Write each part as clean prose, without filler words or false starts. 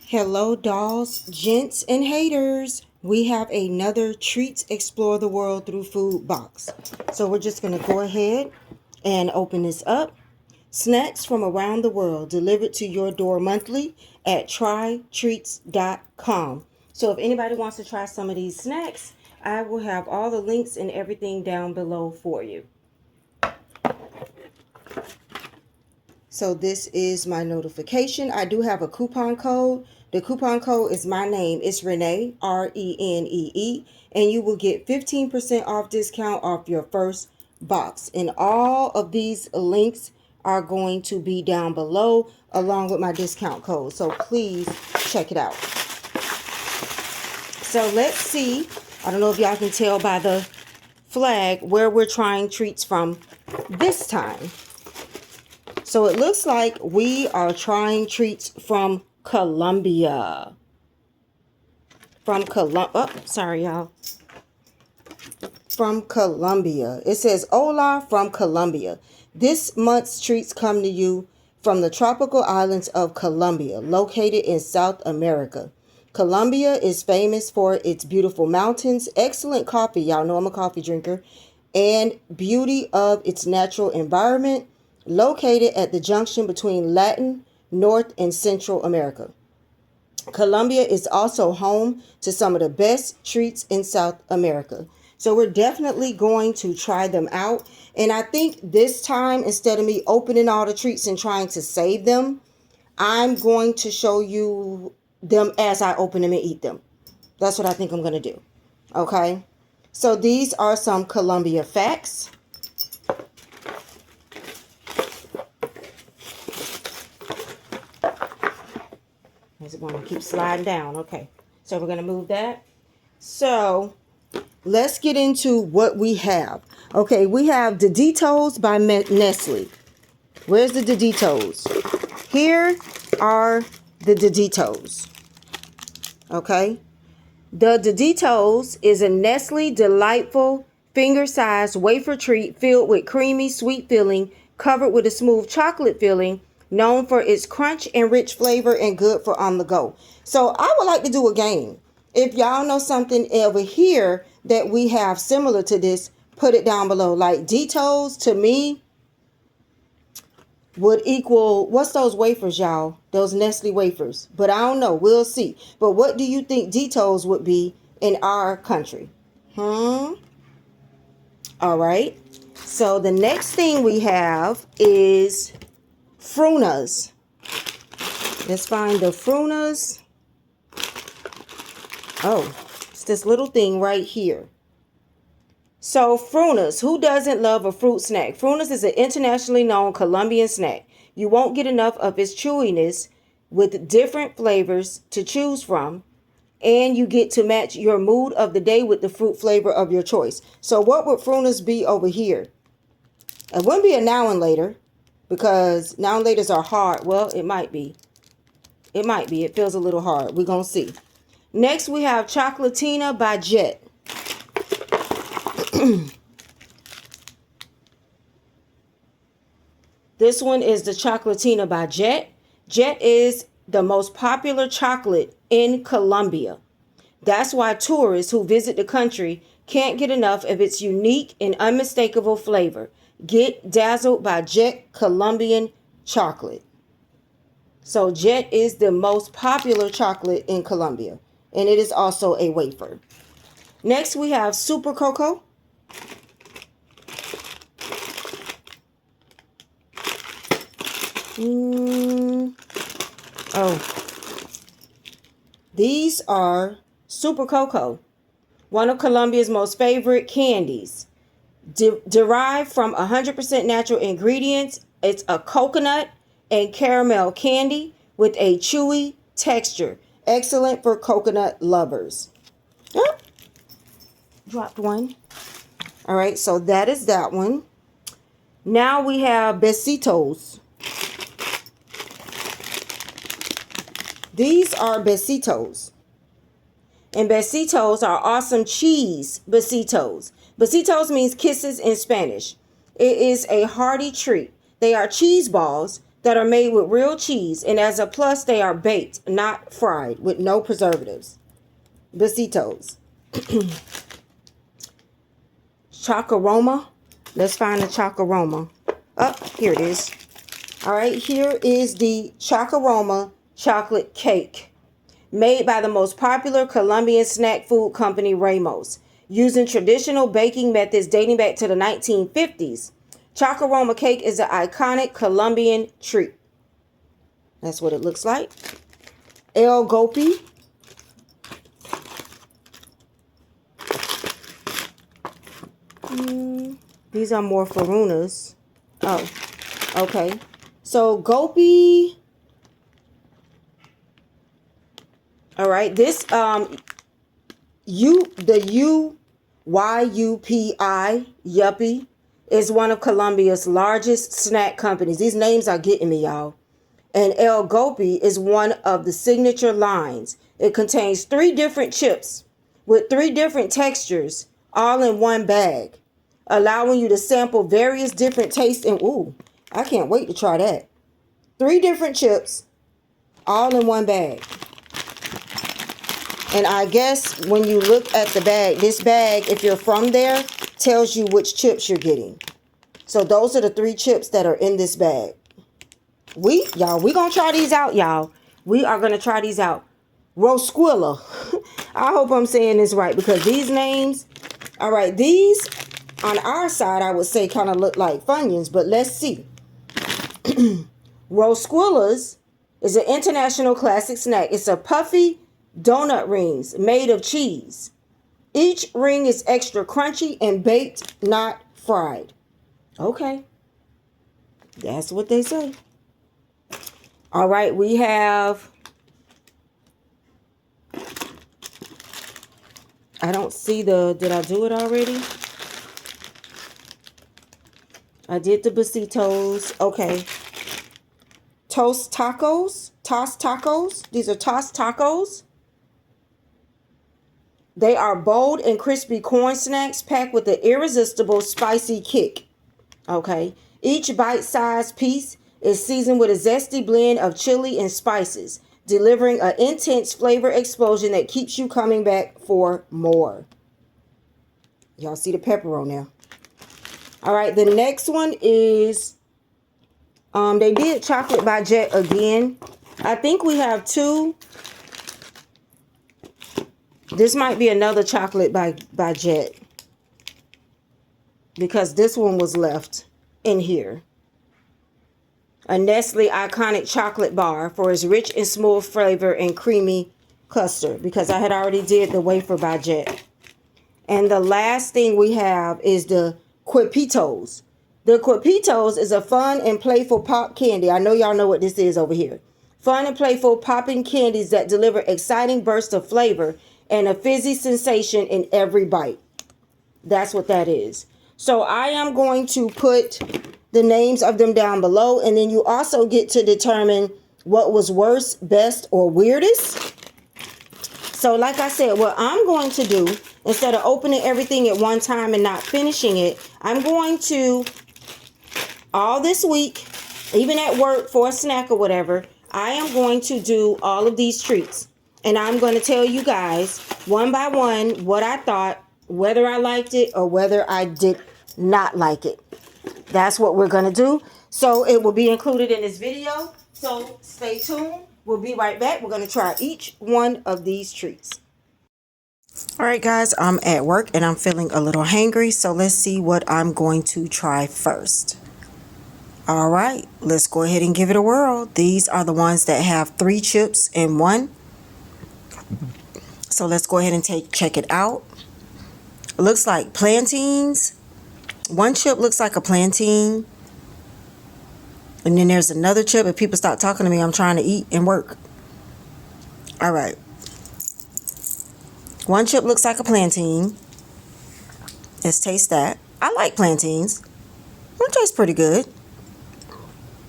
Hello, dolls, gents, and haters. We have another Treats Explore the World Through Food box. So we're just going to go ahead and open this up. Snacks from around the world delivered to your door monthly at trytreats.com. So if anybody wants to try some of these snacks, I will have all the links and everything down below for you. So this is my notification. I do have a coupon code. The coupon code is my name. It's Renee, Renee, and you will get 15% off discount off your first box. And all of these links are going to be down below along with my discount code. So please check it out. So let's see. I don't know if y'all can tell by the flag where we're trying treats from this time. So it looks like we are trying treats from Colombia. From sorry, y'all. From Colombia. It says, Hola from Colombia. This month's treats come to you from the tropical islands of Colombia, located in South America. Colombia is famous for its beautiful mountains, excellent coffee, y'all know I'm a coffee drinker, and beauty of its natural environment, located at the junction between Latin, North, and Central America. Colombia is also home to some of the best treats in South America. So we're definitely going to try them out. And I think this time, instead of me opening all the treats and trying to save them, I'm going to show you them as I open them and eat them. That's what I think I'm going to do. Okay. So these are some Colombia facts. Is it going to keep sliding down? Okay. So we're going to move that. So let's get into what we have. Okay, we have Deditos by Nestle. Where's the Deditos? Here are the Deditos. Okay. The Deditos is a Nestle delightful finger-sized wafer treat filled with creamy sweet filling, covered with a smooth chocolate filling, known for its crunch and rich flavor and good for on the go. So I would like to do a game. If y'all know something over here that we have similar to this, put it down below. Like Deditos to me would equal, what's those wafers, y'all? Those Nestle wafers. But I don't know. We'll see. But what do you think Deditos would be in our country? All right. So the next thing we have is Frunas. Let's find the Frunas. Oh, it's this little thing right here. So Frunas, who doesn't love a fruit snack? Frunas is an internationally known Colombian snack. You won't get enough of its chewiness with different flavors to choose from. And you get to match your mood of the day with the fruit flavor of your choice. So what would Frunas be over here? It wouldn't be a now and later, because now and laters are hard. Well, it might be. It might be. It feels a little hard. We're going to see. Next, we have Chocolatina by Jet. This one is the Chocolatina by Jet. Jet is the most popular chocolate in Colombia. That's why tourists who visit the country can't get enough of its unique and unmistakable flavor. Get dazzled by Jet Colombian chocolate. So Jet is the most popular chocolate in Colombia, and it is also a wafer. Next, we have Super Cocoa. These are Super Cocoa, one of Colombia's most favorite candies. Derived from 100% natural ingredients, it's a coconut and caramel candy with a chewy texture. Excellent for coconut lovers. Oh, dropped one. All right, so that is that one. Now we have Besitos. These are Besitos. And Besitos are awesome cheese Besitos. Besitos means kisses in Spanish. It is a hearty treat. They are cheese balls that are made with real cheese. And as a plus, they are baked, not fried, with no preservatives. Besitos. Chocoroma. Let's find the Chocoroma. Oh, here it is. All right, here is the Chocoroma chocolate cake, made by the most popular Colombian snack food company, Ramos, using traditional baking methods dating back to the 1950s. Chocoroma cake is an iconic Colombian treat. That's what it looks like. El Gopi. These are more Farunas. Oh, okay. So Gopi. All right. This YUPI, Yuppie, is one of Colombia's largest snack companies. These names are getting me, y'all. And El Gopi is one of the signature lines. It contains 3 different chips with 3 different textures, all in one bag, allowing you to sample various different tastes. And ooh, I can't wait to try that. 3 different chips, all in one bag. And I guess when you look at the bag, this bag, if you're from there, tells you which chips you're getting. So those are the 3 chips that are in this bag. We gonna try these out, y'all. We are gonna try these out. Rosquilla. I hope I'm saying this right, because these names, all right, these on our side, I would say kind of look like Funyuns, but let's see. Rosquillas is an international classic snack. It's a puffy donut rings made of cheese. Each ring is extra crunchy and baked, not fried. Okay. That's what they say. All right, we have, I don't see did I do it already? I did the Besitos. Okay. Toast tacos. These are tossed tacos. They are bold and crispy corn snacks packed with an irresistible spicy kick. Okay. Each bite-sized piece is seasoned with a zesty blend of chili and spices, delivering an intense flavor explosion that keeps you coming back for more. Y'all see the pepper on there. All right, the next one is, they did chocolate by Jet again. I think we have 2. This might be another chocolate by Jet, because this one was left in here. A Nestle iconic chocolate bar for its rich and smooth flavor and creamy custard, because I had already did the wafer by Jet. And the last thing we have is the Quipitos. The Quipitos is a fun and playful pop candy. I know y'all know what this is over here. Fun and playful popping candies that deliver exciting bursts of flavor and a fizzy sensation in every bite. That's what that is. So I am going to put the names of them down below, and then you also get to determine what was worst, best, or weirdest. So like I said, what I'm going to do, instead of opening everything at one time and not finishing it, I'm going to, all this week, even at work for a snack or whatever, I am going to do all of these treats. And I'm going to tell you guys one by one what I thought, whether I liked it or whether I did not like it. That's what we're going to do. So it will be included in this video. So stay tuned. We'll be right back. We're going to try each one of these treats. All right, guys, I'm at work and I'm feeling a little hangry. So let's see what I'm going to try first. All right, let's go ahead and give it a whirl. These are the ones that have 3 chips in one. So let's go ahead and check it out. It looks like plantains. One chip looks like a plantain. And then there's another chip. If people stop talking to me, I'm trying to eat and work. All right. One chip looks like a plantain. Let's taste that. I like plantains. It tastes pretty good.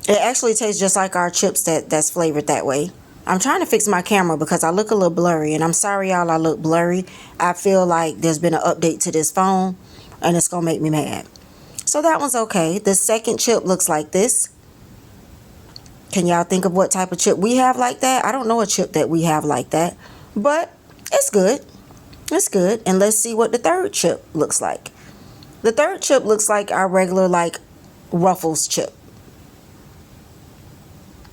It actually tastes just like our chips that's flavored that way. I'm trying to fix my camera because I look a little blurry. And I'm sorry, y'all, I look blurry. I feel like there's been an update to this phone. And it's going to make me mad. So that one's okay. The second chip looks like this. Can y'all think of what type of chip we have like that? I don't know a chip that we have like that, but it's good. It's good. And let's see what the third chip looks like. The third chip looks like our regular, like, Ruffles chip.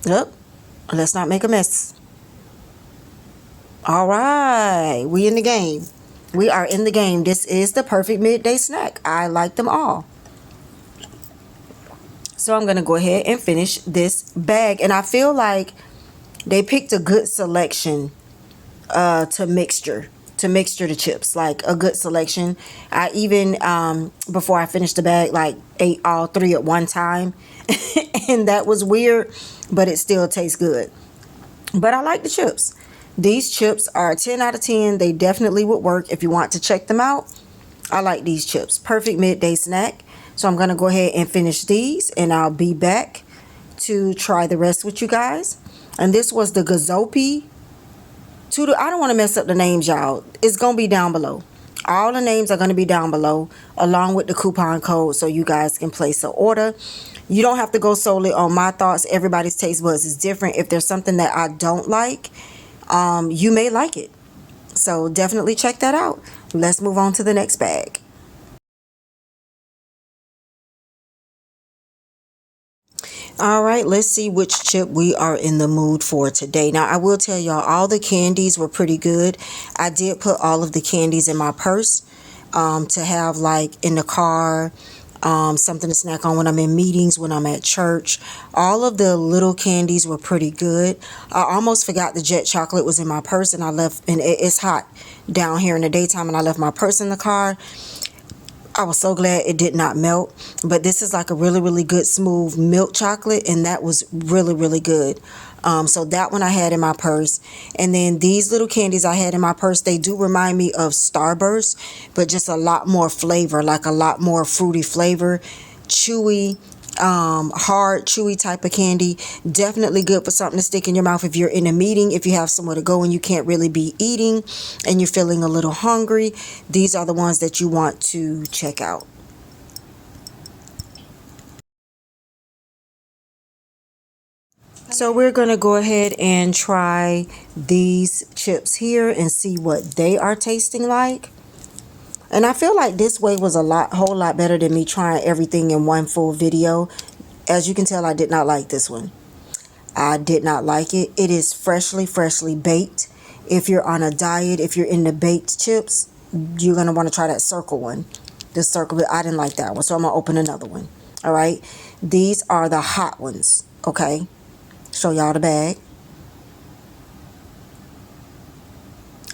Yep. Let's not make a mess. All right. We in the game. We are in the game. This is the perfect midday snack. I like them all. So I'm going to go ahead and finish this bag. And I feel like they picked a good selection to mixture the chips, like a good selection. I even before I finished the bag, like, ate all three at one time. And that was weird, but it still tastes good. But I like the chips. These chips are 10 out of 10. They definitely would work if you want to check them out. I like these chips. Perfect midday snack. So I'm going to go ahead and finish these, and I'll be back to try the rest with you guys. And this was the Gazopi. I don't want to mess up the names, y'all. It's going to be down below. All the names are going to be down below, along with the coupon code, so you guys can place an order. You don't have to go solely on my thoughts. Everybody's taste buds is different. If there's something that I don't like, you may like it. So definitely check that out. Let's move on to the next bag. All right, let's see which chip we are in the mood for today. Now, I will tell y'all, all the candies were pretty good. I did put all of the candies in my purse to have, like, in the car, something to snack on when I'm in meetings, when I'm at church. All of the little candies were pretty good. I almost forgot the jet chocolate was in my purse, and I left, and it's hot down here in the daytime, and I left my purse in the car. I was so glad it did not melt. But this is like a really, really good smooth milk chocolate, and that was really, really good. So that one I had in my purse. And then these little candies I had in my purse, they do remind me of Starburst, but just a lot more flavor, like a lot more fruity flavor, chewy, hard, chewy type of candy. Definitely good for something to stick in your mouth if you're in a meeting, if you have somewhere to go and you can't really be eating and you're feeling a little hungry. These are the ones that you want to check out. So we're going to go ahead and try these chips here and see what they are tasting like. And I feel like this way was whole lot better than me trying everything in one full video. As you can tell, I did not like this one. I did not like it. It is freshly baked. If you're on a diet, if you're into baked chips, you're going to want to try that circle one. The circle, I didn't like that one, so I'm going to open another one. All right. These are the hot ones. Okay. Show y'all the bag.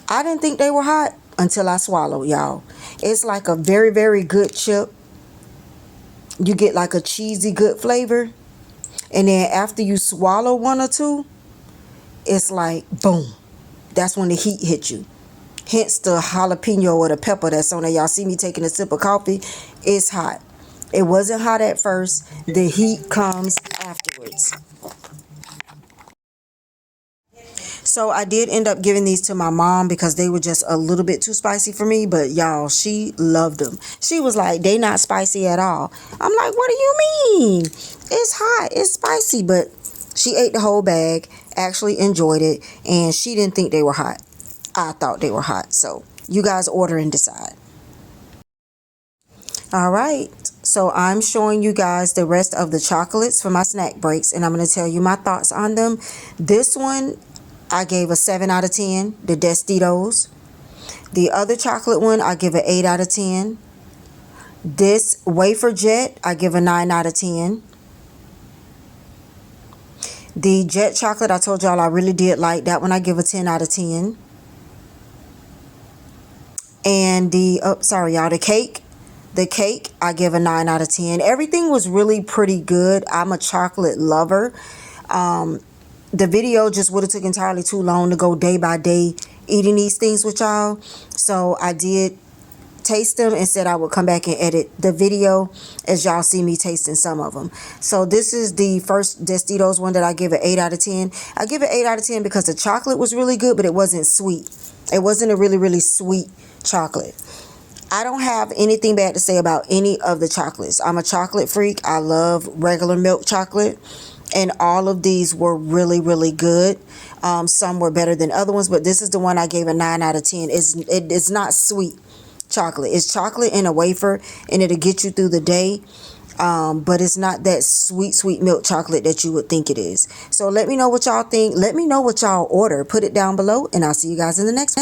I didn't think they were hot until I swallowed, y'all. It's like a very, very good chip. You get like a cheesy good flavor. And then after you swallow one or two, it's like, boom. That's when the heat hits you. Hence the jalapeno or the pepper that's on there. Y'all see me taking a sip of coffee. It's hot. It wasn't hot at first. The heat comes afterwards. So I did end up giving these to my mom because they were just a little bit too spicy for me. But y'all, she loved them. She was like, they not spicy at all. I'm like, what do you mean? It's hot. It's spicy. But she ate the whole bag, actually enjoyed it, and she didn't think they were hot. I thought they were hot. So you guys order and decide. All right. So I'm showing you guys the rest of the chocolates for my snack breaks, and I'm going to tell you my thoughts on them. This one, I gave a 7 out of 10, the Destitos. The other chocolate one, I give an 8 out of 10. This Wafer Jet, I give a 9 out of 10. The Jet Chocolate, I told y'all I really did like that one. I give a 10 out of 10. And the cake, I give a 9 out of 10. Everything was really pretty good. I'm a chocolate lover. The video just would have took entirely too long to go day by day eating these things with y'all. So I did taste them and said I would come back and edit the video as y'all see me tasting some of them. So this is the first Destitos one that I give an 8 out of 10. I give it 8 out of 10 because the chocolate was really good, but it wasn't sweet. It wasn't a really, really sweet chocolate. I don't have anything bad to say about any of the chocolates. I'm a chocolate freak. I love regular milk chocolate. and all of these were really, really good. Some were better than other ones, but this is the one I gave a 9 out of 10. It's not sweet chocolate. It's chocolate in a wafer, and it'll get you through the day. But it's not that sweet milk chocolate that you would think it is. So let me know what y'all think. Let me know what y'all order. Put it down below, and I'll see you guys in the next one.